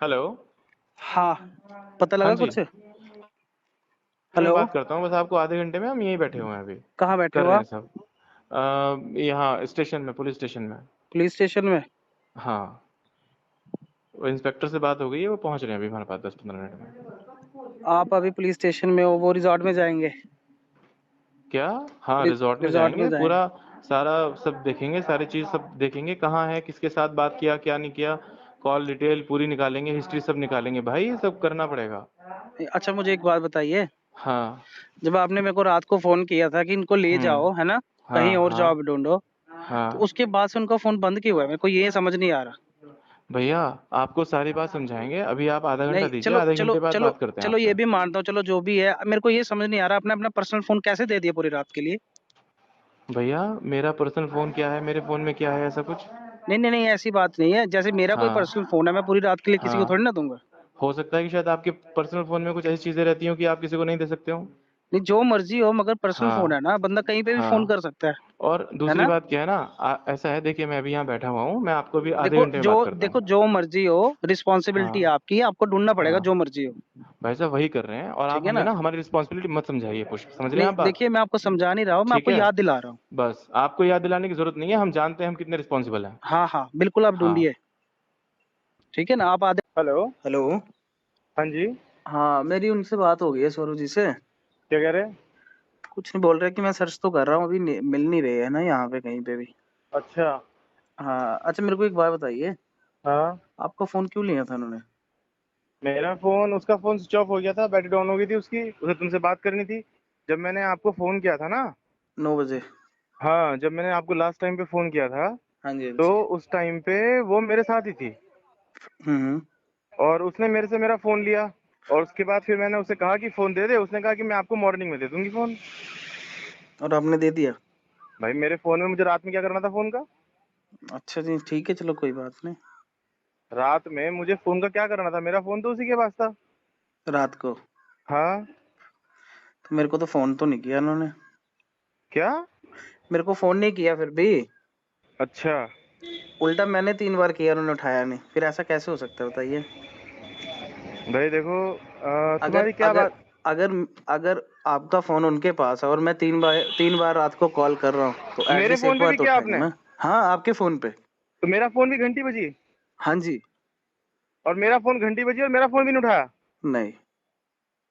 Hello. हाँ, पता हाँ लगा जी, कुछ? मैं हेलो। बात करता हूँ, बस आपको आधे घंटे में हम यहीं बैठे हुए हैं अभी। कहाँ बैठे कर हो रहे हैं आप? सब। यहाँ स्टेशन में, पुलिस स्टेशन में। पुलिस स्टेशन में? हाँ, वो इंस्पेक्टर से बात हो गई है, वो पहुँच रहे हैं अभी हमारे पास 10-15 मिनट में। आप अभी पुलिस स्टेशन में हो, वो रिजॉर्ट में जाएंगे? क्या? हाँ, रिजॉर्ट में रिजॉर्ट में जाएंगे, जाएंगे। पूरा सारा सब देखेंगे, सारी चीज़ सब देखेंगे, कहाँ है, किसके साथ बात किया, क्या नहीं किया, कॉल डिटेल पूरी निकालेंगे, हिस्ट्री सब निकालेंगे भाई, ये सब करना पड़ेगा। अच्छा, मुझे एक बात बताइए। हाँ। जब आपने मेरे को रात को फोन किया था कि इनको ले जाओ, है ना, कहीं हाँ और हाँ जॉब ढूंढो, तो हाँ। उसके बाद से उनका फोन बंद क्यों हुआ है? मेरे को ये समझ नहीं आ रहा। भैया, आपको सारी बात समझाएंगे, अभी आप आधा घंटा नहीं, दीजिए, चलो आधे चलो घंटे बाद चलो बात करते हैं चलो, ये आपसे। भी मानता हूँ, चलो जो भी है, मेरे को ये समझ नहीं आ रहा, आपने अपना पर्सनल फोन कैसे दे दिया पूरी रात के लिए? भैया, मेरा पर्सनल फोन क्या है, मेरे फोन में क्या है, ऐसा कुछ? नहीं नहीं नहीं, ऐसी बात नहीं है। जैसे मेरा कोई हाँ पर्सनल फोन है, मैं पूरी रात के लिए किसी को थोड़ी हाँ। ना दूंगा। हो सकता है कि शायद आपके पर्सनल फोन में कुछ ऐसी चीजें रहती हो कि आप किसी को नहीं दे सकते हो। नहीं, जो मर्जी हो, मगर पर्सनल फोन है हाँ ना, बंदा कहीं पे भी फोन हाँ। कर सकता और है दूसरी ना? बात क्या है ना, ऐसा है, देखिए मैं अभी यहाँ बैठा हुआ हूँ, मैं आपको अभी आधे देखो घंटे में जो बात करता देखो हूँ। जो मर्जी हो, रिस्पॉन्सिबिलिटी हाँ आपकी, आपको ढूंढना पड़ेगा हाँ। जो मर्जी हो। भाई साहब वही कर रहे हैं, और आप ठीक है हमें ना? ना हमारी रिस्पॉन्सिबिलिटी मत समझाइए, पुष्प, समझ रहे हैं नहीं, आप बात? देखिए, मैं आपको समझा नहीं रहा हूँ, मैं ठीक आपको है। याद दिला रहा हूँ। बस आपको याद दिलाने की जरूरत नहीं है, हम जानते हैं हम कितने रिस्पॉन्सिबल हैं। हाँ हाँ, बिल्कुल, आप हाँ। ढूंढिए। ठीक है ना, आप आधे। हेलो। हेलो। हाँ जी। हाँ, मेरी उनसे बात हो गई है, सौरभ जी से। क्या कह रहे हैं? कुछ नहीं बोल रहे कि मैं सर्च तो कर रहा हूँ, अभी मिल नहीं रहे है ना यहाँ पे कहीं पे भी। अच्छा। हाँ, अच्छा, मेरे को एक बात बताइए। हाँ। आपका फोन क्यों लिया था उन्होंने? मेरा फोन, उसका फोन स्विच ऑफ हो गया था, बैटरी डाउन हो गई थी उसकी, उसे तुमसे बात करनी थी। जब मैंने आपको फोन किया था ना, 9 बजे। हाँ, जब मैंने आपको लास्ट टाइम पे फोन किया था, हाँ जी, हाँ तो जी। उस टाइम पे वो मेरे साथ ही थी, हम्म। और उसने मेरे से मेरा फोन लिया। और उसके बाद फिर मैंने उसे कहा कि फोन दे दे, उसने कहा कि मैं आपको मॉर्निंग में दे दूंगी फोन। और आपने दे दिया? भाई, मेरे फोन में मुझे रात में क्या करना था फोन का? अच्छा जी, ठीक है, चलो कोई बात नहीं। रात में मुझे फोन का क्या करना था? मेरा फोन तो उसी के पास था। रात को? हाँ। तो मेरे को तो फोन तो नहीं किया उन्होंने। क्या? मेरे को फोन नहीं किया फिर भी। अच्छा। उल्टा मैंने 3 बार किया, उन्होंने उठाया नहीं, फिर ऐसा कैसे हो सकता है बताइए? भाई देखो, अगर तुम्हारी क्या अगर बात? अगर अगर आपका फोन उनके पास है और मैं 3 बार रात को कॉल कर रहा हूँ, तो मेरे एटलीस्ट फोन एक पे बार भी तो किया उठाएंगे आपने? ना। हाँ, आपके फोन पे। तो मेरा फोन भी घंटी बजी, हाँ जी। और मेरा फोन घंटी बजी और मेरा फोन भी नहीं उठाया? नहीं,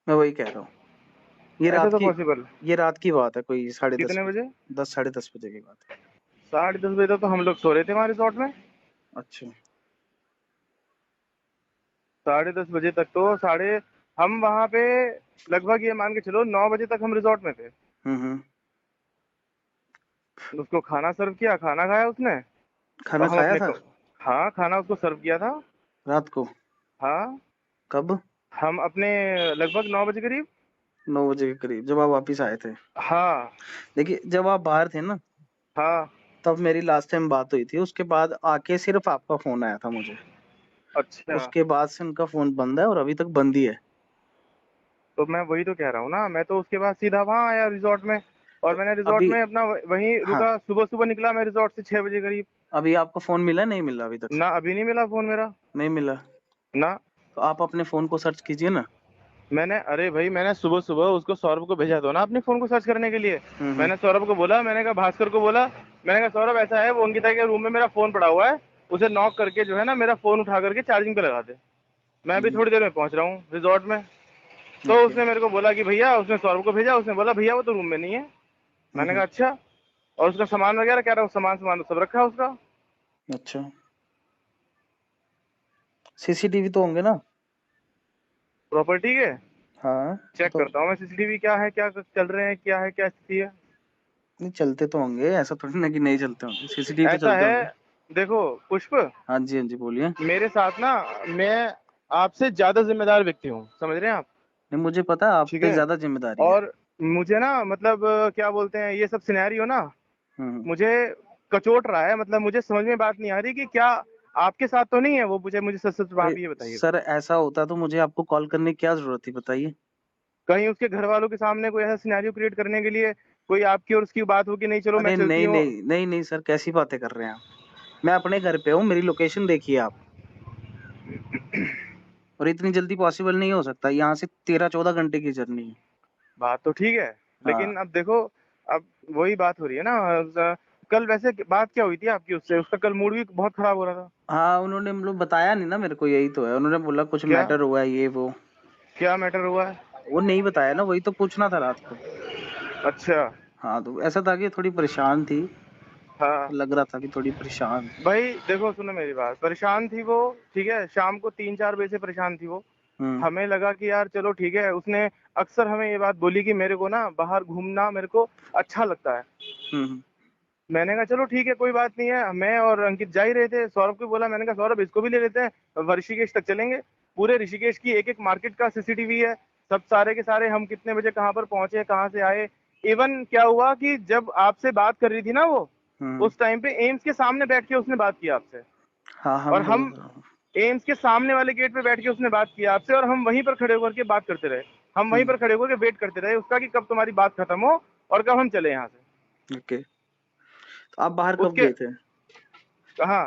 मैं वही कह रहा हूँ। ये ऐसा रात तो की पॉसिबल? ये रात की बात है, कोई 10:30 कितने बजे? बजे, 10 साढ़े 10 बजे की बात है। 10:30 बजे तक तो हम लोग सो रहे थे वहां रिसोर्ट में। अच्छा। 10:30 बजे तक तो साढ़े, हम वहां पे लगभग ये मान के चलो 9 बजे तक हम रिसोर्ट में थे। हम्म। उसको खाना सर्व किया, खाना खाया उसने, खाना और हम खाया अपने था? हाँ, खाना उसको सर्व किया था। रात को? हाँ। कब? हम अपने लगभग 9 बजे करीब। 9 बजे के करीब, जब आप वापिस आए थे? हाँ देखिए, जब आप बाहर थे ना, हाँ। तब मेरी लास्ट टाइम बात हुई थी, उसके बाद आके सिर्फ आपका फोन आया था मुझे। अच्छा। उसके बाद से उनका फोन बंद है, और अभी तक बंद ही है। तो मैं वही तो कह रहा हूँ ना, मैं तो उसके बाद सीधा वहां आया रिसोर्ट में, और तो मैंने रिसोर्ट अभी, में अपना वहीं हाँ, रुका, सुबह सुबह निकला मैं रिसोर्ट से 6 बजे करीब। अभी आपका फोन मिला, नहीं मिला अभी तक? ना, अभी नहीं मिला फोन मेरा। नहीं मिला? ना। तो आप अपने फोन को सर्च कीजिए ना। मैंने, अरे भाई, मैंने सुबह सुबह उसको, सौरभ को भेजा दो ना अपने फोन को सर्च करने के लिए। हम्म। मैंने सौरभ को बोला, मैंने कहा भास्कर को बोला, मैंने कहा सौरभ ऐसा है, वो अंकिता के रूम में मेरा फोन पड़ा हुआ है, उसे नॉक करके जो है ना मेरा फोन उठा करके चार्जिंग पे लगा दे। मैं अभी हम्म। थोड़ी देर में पहुंच रहा हूँ रिजॉर्ट में। तो ओके। उसने मेरे को बोला कि भैया, उसने सौरभ को भेजा, उसने बोला भैया वो तो रूम में नहीं है। मैंने कहा हम्म। अच्छा। और उसका सामान वगैरह कह रहा हूँ, सामान सामान तो सब रखा है उसका। अच्छा, सीसीटीवी तो होंगे ना? प्रॉपर्टी के हाँ, चेक तो करता हूँ मैं, सीसीटीवी क्या है, क्या चल रहे हैं, क्या है, क्या स्थिति है। नहीं, चलते तो होंगे, ऐसा थोड़ी ना कि नहीं चलते होंगे, सीसीटीवी तो ऐसा चलते है, होंगे। देखो पुष्प, हाँ जी, हाँ जी, बोलिए। मेरे साथ ना, मैं आपसे ज्यादा जिम्मेदार व्यक्ति हूँ, समझ रहे हैं आप? नहीं, मुझे पता है आप ठीक पे है। ज्यादा जिम्मेदारी है। और मुझे ना, मतलब क्या बोलते हैं, ये सब सिनेरियो ना हम्म। मुझे कचोट रहा है, मतलब मुझे समझ में बात नहीं आ रही कि क्या आपके साथ तो नहीं है वो, मुझे मुझे सच सच अरे आप ये बताइए। सर, ऐसा होता तो मुझे आपको कॉल करने की क्या जरूरत थी, बताइए? कहीं उसके घर वालों के सामने कोई ऐसा सिनेरियो क्रिएट करने के लिए कोई आपकी और उसकी बात हो कि नहीं चलो मैं अरे चलती नहीं हूँ। नहीं नहीं नहीं सर, कैसी बातें कर रहे हैं आप? मैं अपने घर पे हूँ, मेरी लोकेशन देखिए आप। और इतनी जल्दी पॉसिबल नहीं हो सकता, यहाँ से 13-14 घंटे की जर्नी है। बात तो ठीक है, हाँ लेकिन अब देखो, अब वही बात हो रही है ना। कल वैसे बात क्या हुई थी आपकी उससे? उसका कल मूड भी बहुत खराब हो रहा था। हाँ, उन्होंने मतलब बताया नहीं ना मेरे को, यही तो है, उन्होंने बोला कुछ क्या? मैटर हुआ है ये वो। क्या मैटर हुआ है? वो नहीं बताया ना, वही तो पूछना था रात को। अच्छा। हाँ, तो ऐसा था कि थोड़ी परेशान थी, हाँ तो लग रहा था कि थोड़ी परेशान। भाई देखो, सुनो मेरी बात, परेशान थी वो, ठीक है, शाम को 3-4 बजे से परेशान थी वो। हम्म हमें लगा कि यार चलो ठीक है, उसने अक्सर हमें ये बात बोली कि मेरे को ना बाहर घूमना मेरे को अच्छा लगता है। हम्म मैंने कहा चलो ठीक है, कोई बात नहीं है। मैं और अंकित जा ही रहे थे, सौरभ को बोला, मैंने कहा सौरभ इसको भी ले लेते हैं, ऋषिकेश तक चलेंगे। पूरे ऋषिकेश की एक एक मार्केट का सीसीटीवी है, सब सारे के सारे, हम कितने बजे कहाँ पर पहुंचे, कहाँ से आए। इवन क्या हुआ कि जब आपसे बात कर रही थी ना वो, हम्म। उस टाइम पे एम्स के सामने बैठ के उसने बात किया आपसे। हाँ, और हम बोल हम रहा हूँ। एम्स के सामने वाले गेट पे बैठ के उसने बात किया आपसे, और हम वहीं पर खड़े होकर के बात करते रहे। हम वहीं हम्म। पर खड़े होकर के वेट करते रहे उसका कि कब तुम्हारी बात खत्म हो और कब हम चले यहाँ से। ओके, तो आप बाहर कब उसके गए थे? कहा?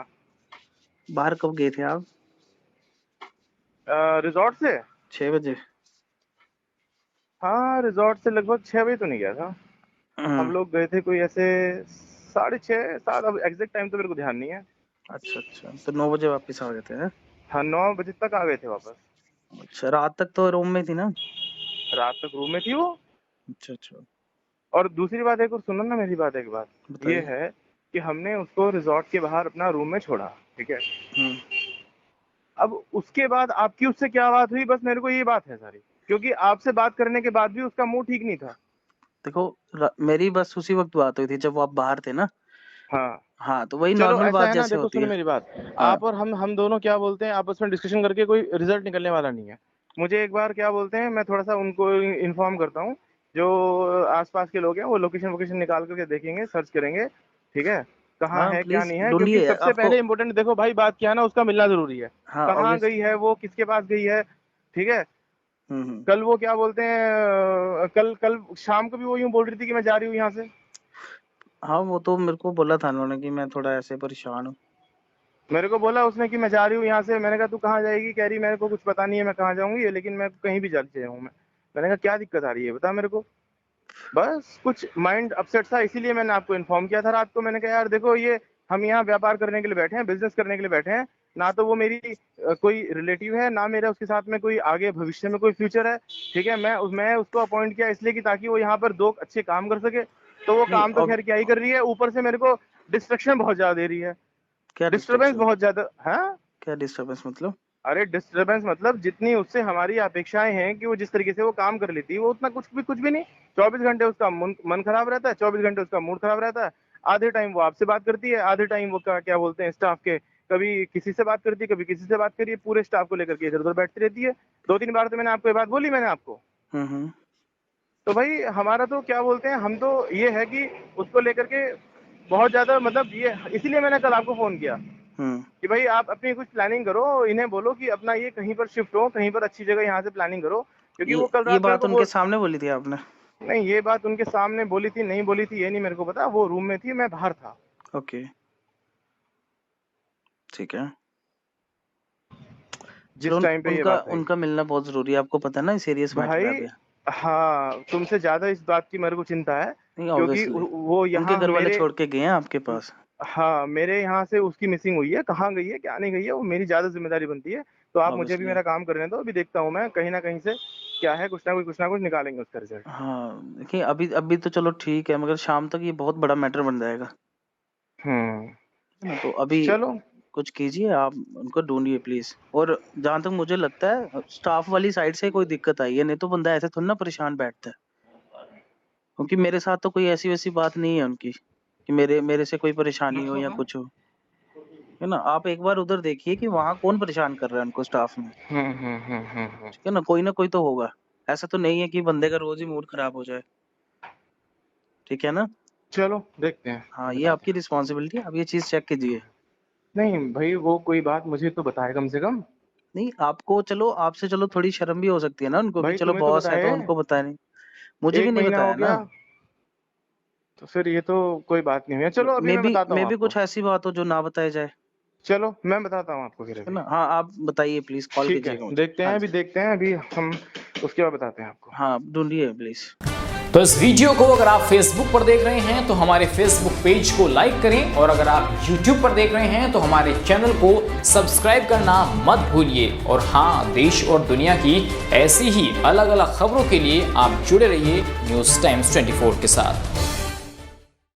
बाहर कब गए थे आप? रिजॉर्ट से? 6 बजे? हाँ, रिजॉर्ट से लगभग 6 बजे तो नहीं गया था। हम हम्म। लोग गए थे कोई ऐसे 6:30 7, अब एग्जैक्ट टाइम तो मेरे को ध्यान नहीं है। अच्छा अच्छा, तो 9 बजे वापस आ गए थे, हैं? हाँ, 9 बजे तक आ गए थे वापस। अच्छा, रात तक तो रूम में थी ना? रात तक रूम में थी वो। अच्छा अच्छा, और दूसरी बात, एक और सुनो ना मेरी बात, एक बात ये बताइए। है कि हमने उसको रिजॉर्ट के बाहर अपना रूम में छोड़ा, ठीक है। हम्म। अब उसके बाद आपकी उससे क्या बात हुई, बस मेरे को ये बात है सारी, क्योंकि आपसे बात करने के बाद भी उसका मूड ठीक नहीं था। देखो, मेरी बस उसी वक्त बात हुई थी जब आप बाहर थे ना। हाँ। हाँ, तो वही चलो नॉर्मल ऐसा बात है ना, जैसे देखो होती सुनो है। मेरी बात, हाँ। आप और हम दोनों क्या बोलते हैं, आपस में डिस्कशन करके कोई रिजल्ट निकलने वाला नहीं है। मुझे एक बार क्या बोलते हैं, मैं थोड़ा सा उनको इन्फॉर्म करता हूँ, जो आसपास के लोग हैं वो लोकेशन वोकेशन निकाल करके देखेंगे, सर्च करेंगे, ठीक है, कहाँ हाँ, है क्या प्लीज नहीं है। क्योंकि ढूंढिए सबसे आपको। पहले इंपॉर्टेंट, देखो भाई, बात क्या है ना, उसका मिलना जरूरी है। हाँ, कहाँ ऑब्वियस। गई है वो, किसके पास गई है, ठीक है। हम्म। कल वो क्या बोलते हैं, कल कल शाम को भी वो यूं बोल रही थी कि मैं जा रही हूँ यहाँ से। हाँ, वो तो मेरे को बोला था उन्होंने कि मैं थोड़ा ऐसे परेशान हूँ। मेरे को बोला उसने कि मैं जा रही हूँ यहाँ से। मैंने कहा तू कहाँ जाएगी? कह रही मेरे को कुछ पता नहीं है मैं कहाँ जाऊंगी, लेकिन मैं कहीं भी जाती जाऊँ मैं। मैंने कहा क्या दिक्कत आ रही है बता मेरे को। बस कुछ माइंड अपसेट था, इसीलिए मैंने आपको इन्फॉर्म किया था रात को। मैंने कहा यार देखो, ये हम यहाँ व्यापार करने के लिए बैठे हैं, बिजनेस करने के लिए बैठे हैं। ना तो वो मेरी कोई रिलेटिव है, ना मेरा उसके साथ में कोई आगे भविष्य में कोई फ्यूचर है, ठीक है। मैं उसको अपॉइंट किया इसलिए कि ताकि वो यहाँ पर 2 अच्छे काम कर सके। तो वो नहीं, काम तो अब खैर क्या ही कर रही है, ऊपर से मेरे को डिस्ट्रक्शन बहुत ज्यादा दे रही है। क्या डिस्टरबेंस डिस्ट्रक्शन? बहुत ज्यादा है। क्या डिस्टर्बेंस मतलब? अरे डिस्टरबेंस मतलब, जितनी उससे हमारी अपेक्षाएं हैं कि वो जिस तरीके से वो काम कर लेती है, वो उतना कुछ भी नहीं। 24 घंटे उसका मन खराब रहता है, 24 घंटे उसका मूड खराब रहता है। आधे टाइम वो आपसे बात करती है, आधे टाइम वो क्या बोलते हैं स्टाफ के, कभी किसी से बात करती है, कभी किसी से बात करिए, पूरे स्टाफ को लेकर के इधर उधर बैठती रहती है। 2-3 बार तो मैंने आपको ये बात बोली मैंने आपको। हम्म। तो भाई हमारा तो क्या बोलते हैं, हम तो ये है कि उसको लेकर के बहुत ज्यादा, मतलब ये इसीलिए मैंने कल आपको फोन किया हम्म। कि भाई आप अपनी कुछ प्लानिंग करो, इन्हें बोलो कि अपना ये कहीं पर शिफ्ट हो, कहीं पर अच्छी जगह यहाँ से प्लानिंग करो। क्योंकि वो कल ये रात मेरे बात को उनके बोल, सामने बोली थी आपने? नहीं ये बात उनके सामने बोली थी नहीं बोली थी ये नहीं मेरे को पता, वो रूम में थी, मैं बाहर था। ओके, ठीक है। चलो, जिस टाइम पे ये उनका बात आई। उनका मिलना बहुत जरूरी है, आपको पता है ना, सीरियस मैटर भाई है अभी। हाँ, तुमसे ज्यादा इस बात की मेरे को चिंता है, नहीं, क्योंकि ऑब्वियसली। वो उनके यहाँ घर वाले मेरे, छोड़ के गए हैं आपके पास? हाँ मेरे यहाँ से उसकी मिसिंग हुई है, कहाँ गई है क्या नहीं गई है वो मेरी ज्यादा जिम्मेदारी बनती है। तो आप मुझे भी ऑब्वियसली। मेरा काम करने दो, अभी देखता हूँ मैं कहीं ना कहीं से क्या है, कुछ ना कुछ निकालेंगे उसका रिजल्ट। हाँ, देखिए, अभी अभी तो चलो ठीक है, मगर शाम तक ये बहुत बड़ा मैटर बन जाएगा, हम्म। है ना? तो अभी चलो। कुछ कीजिए, आप उनको ढूंढिए प्लीज। और जहां तक मुझे लगता है, स्टाफ वाली साइड से कोई दिक्कत आई है, नहीं तो बंदा ऐसे थोड़ा ना परेशान बैठता है। क्योंकि मेरे साथ तो कोई ऐसी वैसी बात नहीं है उनकी कि मेरे मेरे से कोई परेशानी हो या कुछ हो, है ना? आप एक बार उधर देखिए कि वहां कौन परेशान कर रहा है उनको स्टाफ में। ठीक है ना कोई तो होगा। ऐसा तो नहीं है कि बंदे का रोज ही मूड खराब हो जाए। ठीक है ना? चलो देखते हैं, हाँ, ये बताते आपकी हैं। रिस्पॉन्सिबिलिटी है, आप ये चीज चेक कीजिए। नहीं भाई, वो कोई बात मुझे तो बताए कम से कम। नहीं, आपको चलो, आपसे चलो थोड़ी शर्म भी हो सकती है ना उनको कि भाई चलो तुम्हें तो बॉस है बताए, तो उनको बताया नहीं। मुझे भी एक नहीं महीना हो बताया ना। गया, तो फिर ये तो कोई बात नहीं हुई है। चलो अभी मे मैं बी बताता मे हूँ बी आपको। कुछ ऐसी बात हो जो ना बताई जाए। चलो मैं बताता हूँ आपको फिर है अभी। ना? हाँ आप बताइए प्लीज, कॉल ठीक कीजिएगा है, मुझे। देखते हैं हाँ अभी, जी, देखते हैं अभी हम, उसके बाद बताते हैं आपको। हाँ ढूंढिए प्लीज। तो इस वीडियो को अगर आप फेसबुक पर देख रहे हैं तो हमारे फेसबुक पेज को लाइक करें, और अगर आप यूट्यूब पर देख रहे हैं तो हमारे चैनल को सब्सक्राइब करना मत भूलिए। और हाँ, देश और दुनिया की ऐसी ही अलग अलग खबरों के लिए आप जुड़े रहिए न्यूज़ टाइम्स 24 के साथ।